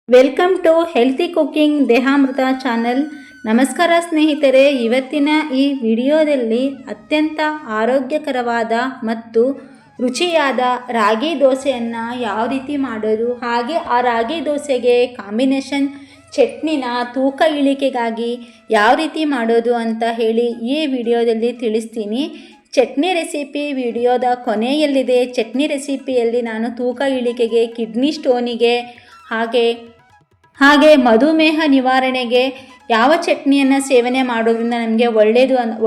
Welcome to healthy cooking Dehamrutha channel. ನಮಸ್ಕಾರ ಸ್ನೇಹಿತರೆ, ಇವತ್ತಿನ ಈ ವಿಡಿಯೋದಲ್ಲಿ ಅತ್ಯಂತ ಆರೋಗ್ಯಕರವಾದ ಮತ್ತು ರುಚಿಯಾದ ರಾಗಿ ದೋಸೆಯನ್ನು ಯಾವ ರೀತಿ ಮಾಡೋದು, ಹಾಗೆ ಆ ರಾಗಿ ದೋಸೆಗೆ ಕಾಂಬಿನೇಷನ್ ಚಟ್ನಿನ ತೂಕ ಇಳಿಕೆಗಾಗಿ ಯಾವ ರೀತಿ ಮಾಡೋದು ಅಂತ ಹೇಳಿ ಈ ವಿಡಿಯೋದಲ್ಲಿ ತಿಳಿಸ್ತೀನಿ. ಚಟ್ನಿ ರೆಸಿಪಿ ವಿಡಿಯೋದ ಕೊನೆಯಲ್ಲಿದೆ. ಚಟ್ನಿ ರೆಸಿಪಿಯಲ್ಲಿ ನಾನು ತೂಕ ಇಳಿಕೆಗೆ, ಕಿಡ್ನಿ ಸ್ಟೋನಿಗೆ ಹಾಗೆ ಮಧುಮೇಹ ನಿವಾರಣೆಗೆ ಯಾವ ಚಟ್ನಿಯನ್ನು ಸೇವನೆ ಮಾಡೋದ್ರಿಂದ ನಮಗೆ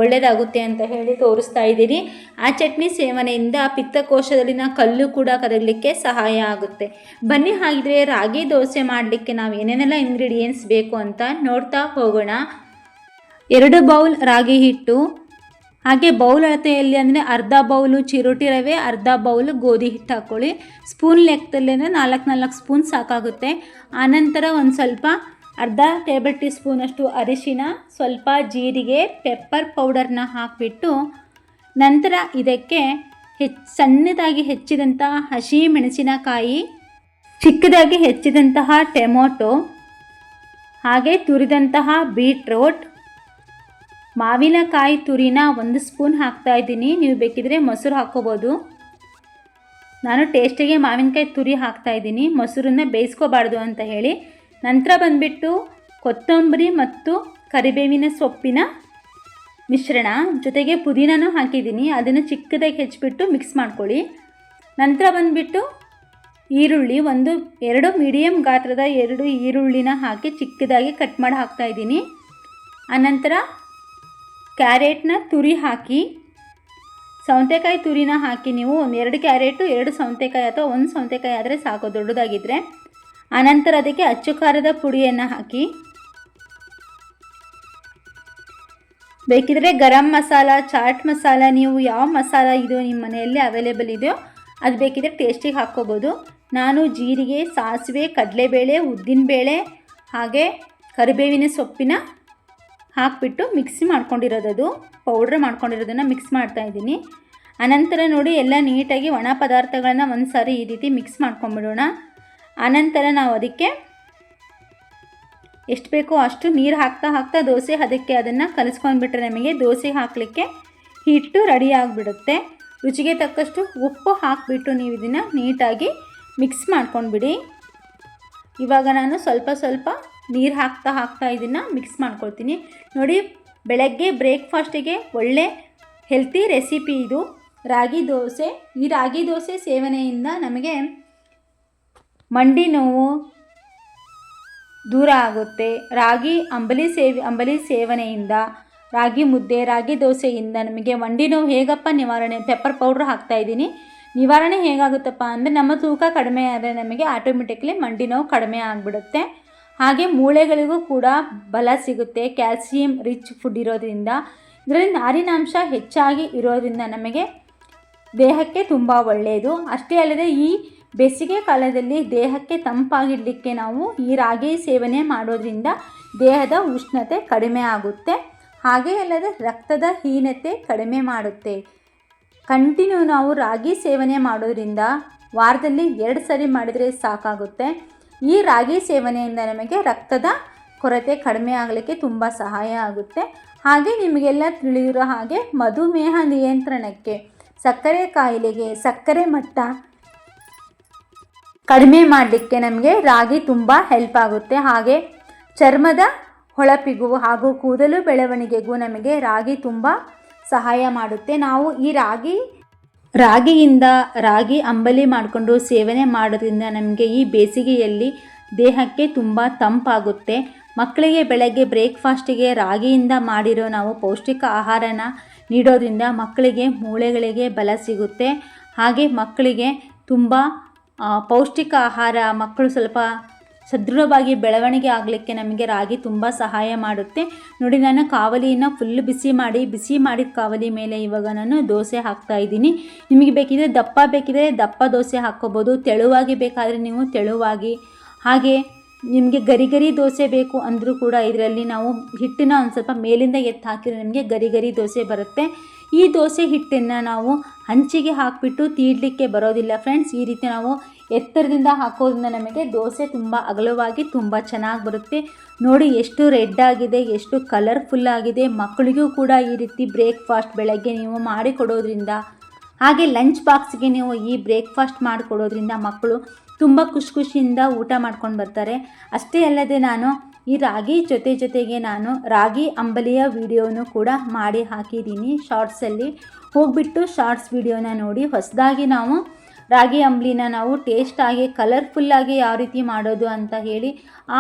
ಒಳ್ಳೆಯದಾಗುತ್ತೆ ಅಂತ ಹೇಳಿ ತೋರಿಸ್ತಾ ಇದ್ದೀನಿ. ಆ ಚಟ್ನಿ ಸೇವನೆಯಿಂದ ಪಿತ್ತಕೋಶದಲ್ಲಿನ ಕಲ್ಲು ಕೂಡ ಕರಗಲಿಕ್ಕೆ ಸಹಾಯ ಆಗುತ್ತೆ. ಬನ್ನಿ, ಹಾಗಿದ್ರೆ ರಾಗಿ ದೋಸೆ ಮಾಡಲಿಕ್ಕೆ ನಾವು ಏನೇನೆಲ್ಲ ಇಂಗ್ರೀಡಿಯೆಂಟ್ಸ್ ಬೇಕು ಅಂತ ನೋಡ್ತಾ ಹೋಗೋಣ. 2 ಬೌಲ್ ರಾಗಿ ಹಿಟ್ಟು, ಹಾಗೆ ಬೌಲ್ ಅಳತೆಯಲ್ಲಿ ಅಂದರೆ ಅರ್ಧ ಬೌಲು ಚಿರೋಟಿ ರವೆ, ಅರ್ಧ ಬೌಲ್ ಗೋಧಿ ಹಿಟ್ಟು ಹಾಕ್ಕೊಳ್ಳಿ. ಸ್ಪೂನ್ ಲೆಕ್ಕದಲ್ಲಿ ಅಂದರೆ 4 ಸ್ಪೂನ್ ಸಾಕಾಗುತ್ತೆ. ಆನಂತರ ಒಂದು ಸ್ವಲ್ಪ ಅರ್ಧ ಟೇಬಲ್ ಟೀ ಸ್ಪೂನಷ್ಟು ಅರಿಶಿನ, ಸ್ವಲ್ಪ ಜೀರಿಗೆ, ಪೆಪ್ಪರ್ ಪೌಡರ್ನ ಹಾಕಿಬಿಟ್ಟು ನಂತರ ಇದಕ್ಕೆ ಸಣ್ಣದಾಗಿ ಹೆಚ್ಚಿದಂತಹ ಹಸಿ ಮೆಣಸಿನಕಾಯಿ, ಚಿಕ್ಕದಾಗಿ ಹೆಚ್ಚಿದಂತಹ ಟೊಮೊಟೊ, ಹಾಗೆ ತುರಿದಂತಹ ಬೀಟ್ರೋಟ್, ಮಾವಿನಕಾಯಿ ತುರಿನ 1 ಸ್ಪೂನ್ ಹಾಕ್ತಾ ಇದ್ದೀನಿ. ನೀವು ಬೇಕಿದ್ರೆ ಮೊಸರು ಹಾಕ್ಕೋಬೋದು. ನಾನು ಟೇಸ್ಟಿಗೆ ಮಾವಿನಕಾಯಿ ತುರಿ ಹಾಕ್ತಾ ಇದ್ದೀನಿ, ಮೊಸರನ್ನ ಬೇಯಿಸ್ಕೋಬಾರ್ದು ಅಂತ ಹೇಳಿ. ನಂತರ ಬಂದುಬಿಟ್ಟು ಕೊತ್ತಂಬರಿ ಮತ್ತು ಕರಿಬೇವಿನ ಸೊಪ್ಪಿನ ಮಿಶ್ರಣ, ಜೊತೆಗೆ ಪುದೀನನೂ ಹಾಕಿದ್ದೀನಿ. ಅದನ್ನು ಚಿಕ್ಕದಾಗಿ ಹೆಚ್ಚಿಬಿಟ್ಟು ಮಿಕ್ಸ್ ಮಾಡ್ಕೊಳ್ಳಿ. ನಂತರ ಬಂದುಬಿಟ್ಟು ಈರುಳ್ಳಿ, 2 ಮೀಡಿಯಮ್ ಗಾತ್ರದ 2 ಈರುಳ್ಳಿನ ಹಾಕಿ ಚಿಕ್ಕದಾಗಿ ಕಟ್ ಮಾಡಿ ಹಾಕ್ತಾ ಇದ್ದೀನಿ. ಆನಂತರ ಕ್ಯಾರೆಟ್ನ ತುರಿ ಹಾಕಿ, ಸೌತೆಕಾಯಿ ತುರಿನ ಹಾಕಿ. ನೀವು 2 ಕ್ಯಾರೆಟು 2 ಸೌತೆಕಾಯಿ ಅಥವಾ 1 ಸೌತೆಕಾಯಿ ಆದರೆ ಸಾಕು ದೊಡ್ಡದಾಗಿದ್ದರೆ. ಆನಂತರ ಅದಕ್ಕೆ ಅಚ್ಚು ಖಾರದ ಪುಡಿಯನ್ನು ಹಾಕಿ, ಬೇಕಿದ್ರೆ ಗರಂ ಮಸಾಲ, ಚಾಟ್ ಮಸಾಲ, ನೀವು ಯಾವ ಮಸಾಲ ಇದು ನಿಮ್ಮ ಮನೆಯಲ್ಲಿ ಅವೈಲೇಬಲ್ ಇದೆಯೋ ಅದು ಬೇಕಿದ್ರೆ ಟೇಸ್ಟಿಗೆ ಹಾಕ್ಕೋಬೋದು. ನಾನು ಜೀರಿಗೆ, ಸಾಸಿವೆ, ಕಡಲೆಬೇಳೆ, ಉದ್ದಿನಬೇಳೆ ಹಾಗೆ ಕರಿಬೇವಿನ ಸೊಪ್ಪಿನ ಹಾಕಿಬಿಟ್ಟು ಮಿಕ್ಸಿ ಮಾಡ್ಕೊಂಡಿರೋದು, ಪೌಡ್ರ್ ಮಾಡ್ಕೊಂಡಿರೋದನ್ನು ಮಿಕ್ಸ್ ಮಾಡ್ತಾಯಿದ್ದೀನಿ. ಆನಂತರ ನೋಡಿ, ಎಲ್ಲ ನೀಟಾಗಿ ಒಣ ಪದಾರ್ಥಗಳನ್ನ ಒಂದು ಸಾರಿ ಈ ರೀತಿ ಮಿಕ್ಸ್ ಮಾಡ್ಕೊಂಬಿಡೋಣ. ಆನಂತರ ನಾವು ಅದಕ್ಕೆ ಎಷ್ಟು ಬೇಕೋ ಅಷ್ಟು ನೀರು ಹಾಕ್ತಾ ದೋಸೆ ಅದಕ್ಕೆ ಅದನ್ನು ಕಲಿಸ್ಕೊಂಡ್ಬಿಟ್ರೆ ನಮಗೆ ದೋಸೆ ಹಾಕಲಿಕ್ಕೆ ಹಿಟ್ಟು ರೆಡಿ ಆಗಿಬಿಡುತ್ತೆ. ರುಚಿಗೆ ತಕ್ಕಷ್ಟು ಉಪ್ಪು ಹಾಕಿಬಿಟ್ಟು ನೀವು ಇದನ್ನು ನೀಟಾಗಿ ಮಿಕ್ಸ್ ಮಾಡ್ಕೊಂಡ್ಬಿಡಿ. ಇವಾಗ ನಾನು ಸ್ವಲ್ಪ ನೀರು ಹಾಕ್ತಾ ಇದನ್ನು ಮಿಕ್ಸ್ ಮಾಡ್ಕೊಳ್ತೀನಿ. ನೋಡಿ, ಬೆಳಗ್ಗೆ ಬ್ರೇಕ್ಫಾಸ್ಟಿಗೆ ಒಳ್ಳೆ ಹೆಲ್ತಿ ರೆಸಿಪಿ ಇದು ರಾಗಿ ದೋಸೆ. ಈ ರಾಗಿ ದೋಸೆ ಸೇವನೆಯಿಂದ ನಮಗೆ ಮಂಡಿ ನೋವು ದೂರ ಆಗುತ್ತೆ. ರಾಗಿ ಅಂಬಲಿ ಸೇವನೆಯಿಂದ, ರಾಗಿ ಮುದ್ದೆ, ರಾಗಿ ದೋಸೆಯಿಂದ ನಮಗೆ ಮಂಡಿ ನೋವು ಹೇಗಪ್ಪ ನಿವಾರಣೆ, ಪೆಪ್ಪರ್ ಪೌಡ್ರ್ ಹಾಕ್ತಾಯಿದ್ದೀನಿ. ನಿವಾರಣೆ ಹೇಗಾಗುತ್ತಪ್ಪ ಅಂದರೆ, ನಮ್ಮ ತೂಕ ಕಡಿಮೆ ಆದರೆ ನಮಗೆ ಆಟೋಮೆಟಿಕ್ಲಿ ಮಂಡಿ ನೋವು ಕಡಿಮೆ ಆಗಿಬಿಡುತ್ತೆ. ಹಾಗೆ ಮೂಳೆಗಳಿಗೂ ಕೂಡ ಬಲ ಸಿಗುತ್ತೆ. ಕ್ಯಾಲ್ಸಿಯಂ ರಿಚ್ ಫುಡ್ ಇರೋದ್ರಿಂದ, ಇದರಲ್ಲಿ ನಾರಿನಾಂಶ ಹೆಚ್ಚಾಗಿ ಇರೋದ್ರಿಂದ ನಮಗೆ ದೇಹಕ್ಕೆ ತುಂಬ ಒಳ್ಳೆಯದು. ಅಷ್ಟೇ ಅಲ್ಲದೆ ಈ ಬೇಸಿಗೆ ಕಾಲದಲ್ಲಿ ದೇಹಕ್ಕೆ ತಂಪಾಗಿಡಲಿಕ್ಕೆ ನಾವು ಈ ರಾಗಿ ಸೇವನೆ ಮಾಡೋದ್ರಿಂದ ದೇಹದ ಉಷ್ಣತೆ ಕಡಿಮೆ ಆಗುತ್ತೆ. ಹಾಗೆ ಅಲ್ಲದೆ ರಕ್ತದ ಹೀನತೆ ಕಡಿಮೆ ಮಾಡುತ್ತೆ. ಕಂಟಿನ್ಯೂ ನಾವು ರಾಗಿ ಸೇವನೆ ಮಾಡೋದ್ರಿಂದ ವಾರದಲ್ಲಿ 2 ಸರಿ ಮಾಡಿದರೆ ಸಾಕಾಗುತ್ತೆ. ಈ ರಾಗಿ ಸೇವನೆಯಿಂದ ನಮಗೆ ರಕ್ತದ ಕೊರತೆ ಕಡಿಮೆ ಆಗಲಿಕ್ಕೆ ತುಂಬ ಸಹಾಯ ಆಗುತ್ತೆ. ಹಾಗೆ ನಿಮಗೆಲ್ಲ ತಿಳಿದಿರೋ ಹಾಗೆ ಮಧುಮೇಹ ನಿಯಂತ್ರಣಕ್ಕೆ, ಸಕ್ಕರೆ ಕಾಯಿಲೆಗೆ, ಸಕ್ಕರೆ ಮಟ್ಟ ಕಡಿಮೆ ಮಾಡಲಿಕ್ಕೆ ನಮಗೆ ರಾಗಿ ತುಂಬ ಹೆಲ್ಪ್ ಆಗುತ್ತೆ. ಹಾಗೆ ಚರ್ಮದ ಹೊಳಪಿಗೂ ಹಾಗೂ ಕೂದಲು ಬೆಳವಣಿಗೆಗೂ ನಮಗೆ ರಾಗಿ ತುಂಬ ಸಹಾಯ ಮಾಡುತ್ತೆ. ನಾವು ಈ ರಾಗಿಯಿಂದ ರಾಗಿ ಅಂಬಲಿ ಮಾಡಿಕೊಂಡು ಸೇವನೆ ಮಾಡೋದ್ರಿಂದ ನಮಗೆ ಈ ಬೇಸಿಗೆಯಲ್ಲಿ ದೇಹಕ್ಕೆ ತುಂಬ ತಂಪಾಗುತ್ತೆ. ಮಕ್ಕಳಿಗೆ ಬೆಳಗ್ಗೆ ಬ್ರೇಕ್ಫಾಸ್ಟಿಗೆ ರಾಗಿಯಿಂದ ಮಾಡಿರೋ ನಾವು ಪೌಷ್ಟಿಕ ಆಹಾರನ ನೀಡೋದ್ರಿಂದ ಮಕ್ಕಳಿಗೆ ಮೂಳೆಗಳಿಗೆ ಬಲ ಸಿಗುತ್ತೆ. ಹಾಗೆ ಮಕ್ಕಳಿಗೆ ತುಂಬ ಪೌಷ್ಟಿಕ ಆಹಾರ, ಮಕ್ಕಳು ಸ್ವಲ್ಪ ಸದೃಢವಾಗಿ ಬೆಳವಣಿಗೆ ಆಗಲಿಕ್ಕೆ ನಮಗೆ ರಾಗಿ ತುಂಬ ಸಹಾಯ ಮಾಡುತ್ತೆ. ನೋಡಿ, ನಾನು ಕಾವಲಿಯನ್ನು ಫುಲ್ ಬಿಸಿ ಮಾಡಿದ ಕಾವಲಿ ಮೇಲೆ ಇವಾಗ ನಾನು ದೋಸೆ ಹಾಕ್ತಾಯಿದ್ದೀನಿ. ನಿಮಗೆ ಬೇಕಿದ್ರೆ ದಪ್ಪ ದೋಸೆ ಹಾಕ್ಕೋಬೋದು. ತೆಳುವಾಗಿ ಬೇಕಾದರೆ ನೀವು ತೆಳುವಾಗಿ, ಹಾಗೆ ನಿಮಗೆ ಗರಿ ದೋಸೆ ಬೇಕು ಅಂದರೂ ಕೂಡ ಇದರಲ್ಲಿ ನಾವು ಹಿಟ್ಟನ್ನು ಒಂದು ಸ್ವಲ್ಪ ಮೇಲಿಂದ ಎತ್ತು ಹಾಕಿದ್ರೆ ನಿಮಗೆ ಗರಿ ದೋಸೆ ಬರುತ್ತೆ. ಈ ದೋಸೆ ಹಿಟ್ಟನ್ನು ನಾವು ಹಂಚಿಗೆ ಹಾಕಿಬಿಟ್ಟು ತೀಡಲಿಕ್ಕೆ ಬರೋದಿಲ್ಲ ಫ್ರೆಂಡ್ಸ್. ಈ ರೀತಿ ನಾವು ಎತ್ತರದಿಂದ ಹಾಕೋದ್ರಿಂದ ನಮಗೆ ದೋಸೆ ತುಂಬ ಅಗಲವಾಗಿ ತುಂಬ ಚೆನ್ನಾಗಿ ಬರುತ್ತೆ. ನೋಡಿ ಎಷ್ಟು ರೆಡ್ ಆಗಿದೆ, ಎಷ್ಟು ಕಲರ್ಫುಲ್ ಆಗಿದೆ. ಮಕ್ಕಳಿಗೂ ಕೂಡ ಈ ರೀತಿ ಬ್ರೇಕ್ಫಾಸ್ಟ್ ಬೆಳಗ್ಗೆ ನೀವು ಮಾಡಿಕೊಡೋದ್ರಿಂದ, ಹಾಗೆ ಲಂಚ್ ಬಾಕ್ಸ್ಗೆ ನೀವು ಈ ಬ್ರೇಕ್ಫಾಸ್ಟ್ ಮಾಡಿಕೊಡೋದ್ರಿಂದ ಮಕ್ಕಳು ತುಂಬ ಖುಷಿಯಿಂದ ಊಟ ಮಾಡ್ಕೊಂಡು ಬರ್ತಾರೆ. ಅಷ್ಟೇ ಅಲ್ಲದೆ ನಾನು ಈ ರಾಗಿ ಜೊತೆಗೆ ನಾನು ರಾಗಿ ಅಂಬಲಿಯ ವಿಡಿಯೋನು ಕೂಡ ಮಾಡಿ ಹಾಕಿದ್ದೀನಿ ಶಾರ್ಟ್ಸಲ್ಲಿ. ಹೋಗಿಬಿಟ್ಟು ಶಾರ್ಟ್ಸ್ ವಿಡಿಯೋನ ನೋಡಿ. ಹೊಸದಾಗಿ ನಾವು ರಾಗಿ ಅಂಬಲಿನ ನಾವು ಟೇಸ್ಟಾಗಿ ಕಲರ್ಫುಲ್ಲಾಗಿ ಯಾವ ರೀತಿ ಮಾಡೋದು ಅಂತ ಹೇಳಿ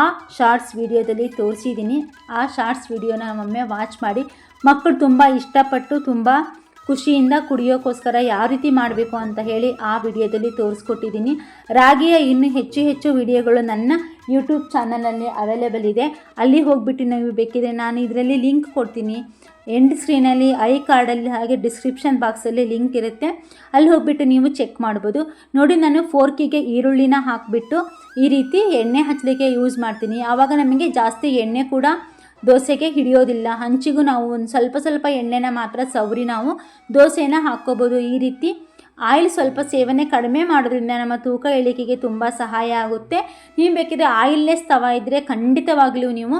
ಆ ಶಾರ್ಟ್ಸ್ ವಿಡಿಯೋದಲ್ಲಿ ತೋರಿಸಿದ್ದೀನಿ. ಆ ಶಾರ್ಟ್ಸ್ ವಿಡಿಯೋನ ಒಮ್ಮೆ ವಾಚ್ ಮಾಡಿ. ಮಕ್ಕಳು ತುಂಬ ಇಷ್ಟಪಟ್ಟು ತುಂಬ ಖುಷಿಯಿಂದ ಕುಡಿಯೋಕ್ಕೋಸ್ಕರ ಯಾವ ರೀತಿ ಮಾಡಬೇಕು ಅಂತ ಹೇಳಿ ಆ ವಿಡಿಯೋದಲ್ಲಿ ತೋರಿಸ್ಕೊಟ್ಟಿದ್ದೀನಿ. ರಾಗಿಯ ಇನ್ನೂ ಹೆಚ್ಚು ವಿಡಿಯೋಗಳು ನನ್ನ ಯೂಟ್ಯೂಬ್ ಚಾನಲಲ್ಲಿ ಅವೈಲೇಬಲ್ ಇದೆ. ಅಲ್ಲಿ ಹೋಗಿಬಿಟ್ಟು ನೀವು ಬೇಕಿದ್ರೆ ನಾನು ಇದರಲ್ಲಿ ಲಿಂಕ್ ಕೊಡ್ತೀನಿ. ಎಂಡ್ ಸ್ಕ್ರೀನಲ್ಲಿ ಐ ಕಾರ್ಡಲ್ಲಿ ಹಾಗೆ ಡಿಸ್ಕ್ರಿಪ್ಷನ್ ಬಾಕ್ಸಲ್ಲಿ ಲಿಂಕ್ ಇರುತ್ತೆ. ಅಲ್ಲಿ ಹೋಗಿಬಿಟ್ಟು ನೀವು ಚೆಕ್ ಮಾಡ್ಬೋದು. ನೋಡಿ, ನಾನು ಫೋರ್ಕಿಗೆ ಈರುಳ್ಳಿನ ಹಾಕಿಬಿಟ್ಟು ಈ ರೀತಿ ಎಣ್ಣೆ ಹಚ್ಚಲಿಕ್ಕೆ ಯೂಸ್ ಮಾಡ್ತೀನಿ. ಆವಾಗ ನಮಗೆ ಜಾಸ್ತಿ ಎಣ್ಣೆ ಕೂಡ ದೋಸೆಗೆ ಹಿಡಿಯೋದಿಲ್ಲ. ಹಂಚಿಗೂ ನಾವು ಒಂದು ಸ್ವಲ್ಪ ಎಣ್ಣೆನ ಮಾತ್ರ ಸವರಿ ನಾವು ದೋಸೆನ ಹಾಕ್ಕೋಬೋದು. ಈ ರೀತಿ ಆಯಿಲ್ ಸ್ವಲ್ಪ ಸೇವನೆ ಕಡಿಮೆ ಮಾಡೋದ್ರಿಂದ ನಮ್ಮ ತೂಕ ಇಳಿಕೆಗೆ ತುಂಬ ಸಹಾಯ ಆಗುತ್ತೆ. ನೀವು ಬೇಕಿದ್ರೆ ಆಯಿಲ್ಲೆಸ್ ತವ ಇದ್ದರೆ ಖಂಡಿತವಾಗ್ಲೂ ನೀವು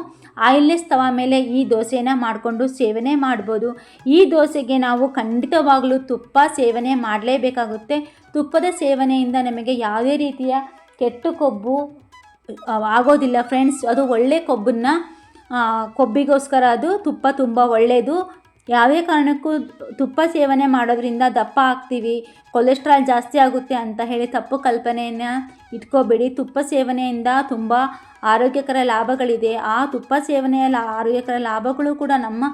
ಆಯಿಲ್ಲೆಸ್ ತವ ಮೇಲೆ ಈ ದೋಸೆನ ಮಾಡಿಕೊಂಡು ಸೇವನೆ ಮಾಡ್ಬೋದು. ಈ ದೋಸೆಗೆ ನಾವು ಖಂಡಿತವಾಗ್ಲೂ ತುಪ್ಪ ಸೇವನೆ ಮಾಡಲೇಬೇಕಾಗುತ್ತೆ. ತುಪ್ಪದ ಸೇವನೆಯಿಂದ ನಮಗೆ ಯಾವುದೇ ರೀತಿಯ ಕೆಟ್ಟ ಕೊಬ್ಬು ಆಗೋದಿಲ್ಲ ಫ್ರೆಂಡ್ಸ್. ಅದು ಒಳ್ಳೆ ಕೊಬ್ಬಿಗೋಸ್ಕರ ಅದು ತುಪ್ಪ ತುಂಬ ಒಳ್ಳೆಯದು. ಯಾವುದೇ ಕಾರಣಕ್ಕೂ ತುಪ್ಪ ಸೇವನೆ ಮಾಡೋದ್ರಿಂದ ದಪ್ಪ ಆಗ್ತೀವಿ, ಕೊಲೆಸ್ಟ್ರಾಲ್ ಜಾಸ್ತಿ ಆಗುತ್ತೆ ಅಂತ ಹೇಳಿ ತಪ್ಪು ಕಲ್ಪನೆಯನ್ನು ಇಟ್ಕೋಬೇಡಿ. ತುಪ್ಪ ಸೇವನೆಯಿಂದ ತುಂಬ ಆರೋಗ್ಯಕರ ಲಾಭಗಳಿದೆ. ಆ ತುಪ್ಪ ಸೇವನೆಯ ಆರೋಗ್ಯಕರ ಲಾಭಗಳು ಕೂಡ ನಮ್ಮ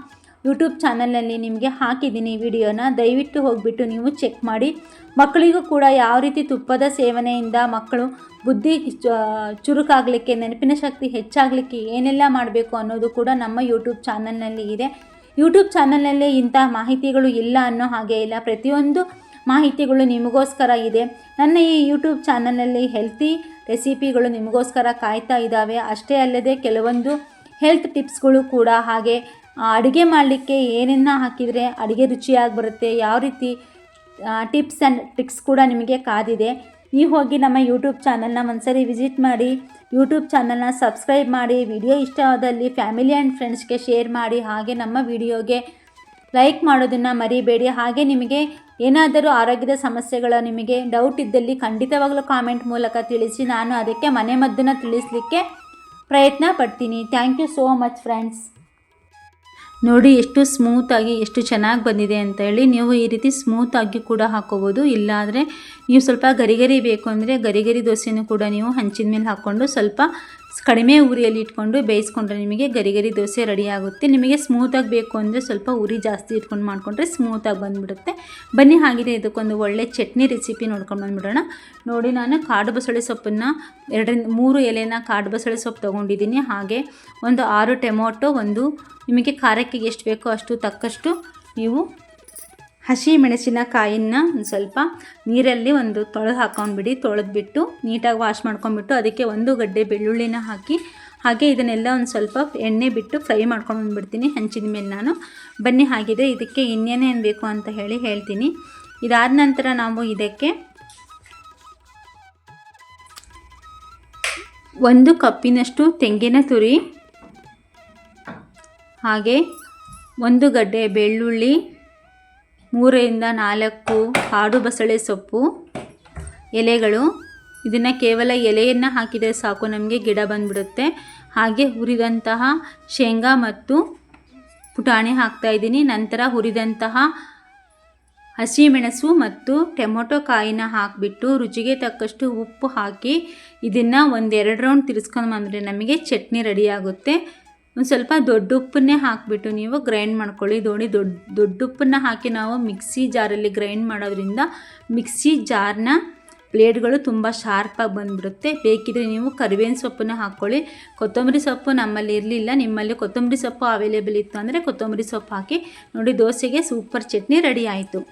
ಯೂಟ್ಯೂಬ್ ಚಾನಲ್ನಲ್ಲಿ ನಿಮಗೆ ಹಾಕಿದ್ದೀನಿ ವಿಡಿಯೋನ. ದಯವಿಟ್ಟು ಹೋಗಿಬಿಟ್ಟು ನೀವು ಚೆಕ್ ಮಾಡಿ. ಮಕ್ಕಳಿಗೂ ಕೂಡ ಯಾವ ರೀತಿ ತುಪ್ಪದ ಸೇವನೆಯಿಂದ ಮಕ್ಕಳು ಬುದ್ಧಿ ಚುರುಕಾಗಲಿಕ್ಕೆ, ನೆನಪಿನ ಶಕ್ತಿ ಹೆಚ್ಚಾಗಲಿಕ್ಕೆ ಏನೆಲ್ಲ ಮಾಡಬೇಕು ಅನ್ನೋದು ಕೂಡ ನಮ್ಮ ಯೂಟ್ಯೂಬ್ ಚಾನಲ್ನಲ್ಲಿ ಇದೆ. ಯೂಟ್ಯೂಬ್ ಚಾನಲ್ನಲ್ಲಿ ಇಂಥ ಮಾಹಿತಿಗಳು ಇಲ್ಲ ಅನ್ನೋ ಹಾಗೆ ಇಲ್ಲ. ಪ್ರತಿಯೊಂದು ಮಾಹಿತಿಗಳು ನಿಮಗೋಸ್ಕರ ಇದೆ. ನನ್ನ ಈ ಯೂಟ್ಯೂಬ್ ಚಾನಲ್ನಲ್ಲಿ ಹೆಲ್ತಿ ರೆಸಿಪಿಗಳು ನಿಮಗೋಸ್ಕರ ಕಾಯ್ತಾ ಇದ್ದಾವೆ. ಅಷ್ಟೇ ಅಲ್ಲದೆ ಕೆಲವೊಂದು ಹೆಲ್ತ್ ಟಿಪ್ಸ್ಗಳು ಕೂಡ, ಹಾಗೆ ಅಡುಗೆ ಮಾಡಲಿಕ್ಕೆ ಏನನ್ನ ಹಾಕಿದರೆ ಅಡುಗೆ ರುಚಿಯಾಗಿ ಬರುತ್ತೆ, ಯಾವ ರೀತಿ ಟಿಪ್ಸ್ ಆ್ಯಂಡ್ ಟ್ರಿಕ್ಸ್ ಕೂಡ ನಿಮಗೆ ಕಾದಿದೆ. ನೀವು ಹೋಗಿ ನಮ್ಮ ಯೂಟ್ಯೂಬ್ ಚಾನಲ್ನ ಒಂದ್ಸರಿ ವಿಸಿಟ್ ಮಾಡಿ, ಯೂಟ್ಯೂಬ್ ಚಾನಲ್ನ ಸಬ್ಸ್ಕ್ರೈಬ್ ಮಾಡಿ. ವಿಡಿಯೋ ಇಷ್ಟವಾದಲ್ಲಿ ಫ್ಯಾಮಿಲಿ ಆ್ಯಂಡ್ ಫ್ರೆಂಡ್ಸ್ಗೆ ಶೇರ್ ಮಾಡಿ. ಹಾಗೆ ನಮ್ಮ ವಿಡಿಯೋಗೆ ಲೈಕ್ ಮಾಡೋದನ್ನು ಮರಿಬೇಡಿ. ಹಾಗೆ ನಿಮಗೆ ಏನಾದರೂ ಆರೋಗ್ಯದ ಸಮಸ್ಯೆಗಳ ನಿಮಗೆ ಡೌಟ್ ಇದ್ದಲ್ಲಿ ಖಂಡಿತವಾಗಲೂ ಕಾಮೆಂಟ್ ಮೂಲಕ ತಿಳಿಸಿ. ನಾನು ಅದಕ್ಕೆ ಮನೆಮದ್ದನ್ನು ತಿಳಿಸಲಿಕ್ಕೆ ಪ್ರಯತ್ನ ಪಡ್ತೀನಿ. Thank you so much friends. ನೋಡಿ ಎಷ್ಟು ಸ್ಮೂತಾಗಿ ಎಷ್ಟು ಚೆನ್ನಾಗಿ ಬಂದಿದೆ ಅಂತ ಹೇಳಿ. ನೀವು ಈ ರೀತಿ ಸ್ಮೂತಾಗಿ ಕೂಡ ಹಾಕ್ಕೋಬೋದು. ಇಲ್ಲಾಂದರೆ ನೀವು ಸ್ವಲ್ಪ ಗರಿ ಬೇಕು ಅಂದರೆ ಗರಿ ದೋಸೆನೂ ಕೂಡ ನೀವು ಹಂಚಿನ ಮೇಲೆ ಹಾಕ್ಕೊಂಡು ಸ್ವಲ್ಪ ಕಡಿಮೆ ಉರಿಯಲ್ಲಿ ಇಟ್ಕೊಂಡು ಬೇಯಿಸ್ಕೊಂಡ್ರೆ ನಿಮಗೆ ಗರಿ ದೋಸೆ ರೆಡಿ ಆಗುತ್ತೆ. ನಿಮಗೆ ಸ್ಮೂತಾಗಿ ಬೇಕು ಅಂದರೆ ಸ್ವಲ್ಪ ಉರಿ ಜಾಸ್ತಿ ಇಟ್ಕೊಂಡು ಮಾಡಿಕೊಂಡ್ರೆ ಸ್ಮೂತಾಗಿ ಬಂದುಬಿಡುತ್ತೆ. ಬನ್ನಿ, ಹಾಗಿದೆ ಇದಕ್ಕೊಂದು ಒಳ್ಳೆ ಚಟ್ನಿ ರೆಸಿಪಿ ನೋಡ್ಕೊಂಡು ಬಂದುಬಿಡೋಣ. ನೋಡಿ, ನಾನು ಕಾಡು ಬಸಳೆ ಸೊಪ್ಪನ್ನು 2-3 ಎಲೆನ ಕಾಡು ಬಸಳೆ ಸೊಪ್ಪು ತೊಗೊಂಡಿದ್ದೀನಿ. ಹಾಗೆ ಒಂದು 6 ಟೊಮೊಟೊ, ಒಂದು ನಿಮಗೆ ಖಾರಕ್ಕೆ ಎಷ್ಟು ಬೇಕೋ ಅಷ್ಟು ತಕ್ಕಷ್ಟು ನೀವು ಹಸಿ ಮೆಣಸಿನಕಾಯಿನ ಸ್ವಲ್ಪ ನೀರಲ್ಲಿ ಒಂದು ತೊಳೆದು ಹಾಕ್ಕೊಂಡ್ಬಿಡಿ. ತೊಳೆದ್ಬಿಟ್ಟು ನೀಟಾಗಿ ವಾಶ್ ಮಾಡ್ಕೊಂಡ್ಬಿಟ್ಟು ಅದಕ್ಕೆ 1 ಗಡ್ಡೆ ಬೆಳ್ಳುಳ್ಳಿನ ಹಾಕಿ, ಹಾಗೆ ಇದನ್ನೆಲ್ಲ ಒಂದು ಸ್ವಲ್ಪ ಎಣ್ಣೆ ಬಿಟ್ಟು ಫ್ರೈ ಮಾಡ್ಕೊಂಡು ಬಂದುಬಿಡ್ತೀನಿ ಹಂಚಿದ ಮೇಲೆ ನಾನು. ಬನ್ನಿ, ಹಾಗಿದೆ ಇದಕ್ಕೆ ಇನ್ನೇನೇನು ಬೇಕು ಅಂತ ಹೇಳ್ತೀನಿ. ಇದಾದ ನಂತರ ನಾವು ಇದಕ್ಕೆ 1 ಕಪ್ಪಿನಷ್ಟು ತೆಂಗಿನ ತುರಿ, ಹಾಗೆ 1 ಗಡ್ಡೆ ಬೆಳ್ಳುಳ್ಳಿ, 3-4 ಕಾಡು ಬಸಳೆ ಸೊಪ್ಪು ಎಲೆಗಳು. ಇದನ್ನು ಕೇವಲ ಎಲೆಯನ್ನು ಹಾಕಿದರೆ ಸಾಕು, ನಮಗೆ ಗಿಡ ಬಂದುಬಿಡುತ್ತೆ. ಹಾಗೆ ಹುರಿದಂತಹ ಶೇಂಗಾ ಮತ್ತು ಪುಟಾಣಿ ಹಾಕ್ತಾಯಿದ್ದೀನಿ. ನಂತರ ಹುರಿದಂತಹ ಹಸಿಮೆಣಸು ಮತ್ತು ಟೊಮೊಟೊ ಕಾಯಿನ ಹಾಕಿಬಿಟ್ಟು ರುಚಿಗೆ ತಕ್ಕಷ್ಟು ಉಪ್ಪು ಹಾಕಿ ಇದನ್ನು 1-2 ರೌಂಡ್ ತಿರ್ಸ್ಕೊಂಡು ಬಂದರೆ ನಮಗೆ ಚಟ್ನಿ ರೆಡಿಯಾಗುತ್ತೆ. ಒಂದು ಸ್ವಲ್ಪ ದೊಡ್ಡ ಉಪ್ಪನ್ನೇ ಹಾಕಿಬಿಟ್ಟು ನೀವು ಗ್ರೈಂಡ್ ಮಾಡ್ಕೊಳ್ಳಿ. ದೊಡ್ಡ ಉಪ್ಪನ್ನು ಹಾಕಿ ನಾವು ಮಿಕ್ಸಿ ಜಾರಲ್ಲಿ ಗ್ರೈಂಡ್ ಮಾಡೋದ್ರಿಂದ ಮಿಕ್ಸಿ ಜಾರ್ನ ಬ್ಲೇಡ್ಗಳು ತುಂಬ ಶಾರ್ಪಾಗಿ ಬಂದುಬಿಡುತ್ತೆ. ಬೇಕಿದ್ರೆ ನೀವು ಕರಿಬೇವಿನ ಸೊಪ್ಪನ್ನು ಹಾಕ್ಕೊಳ್ಳಿ. ಕೊತ್ತಂಬರಿ ಸೊಪ್ಪು ನಮ್ಮಲ್ಲಿ ಇರಲಿಲ್ಲ, ನಿಮ್ಮಲ್ಲಿ ಕೊತ್ತಂಬರಿ ಸೊಪ್ಪು ಅವೈಲೇಬಲ್ ಇತ್ತು ಅಂದರೆ ಕೊತ್ತಂಬರಿ ಸೊಪ್ಪು ಹಾಕಿ. ನೋಡಿ, ದೋಸೆಗೆ ಸೂಪರ್ ಚಟ್ನಿ ರೆಡಿ ಆಯಿತು.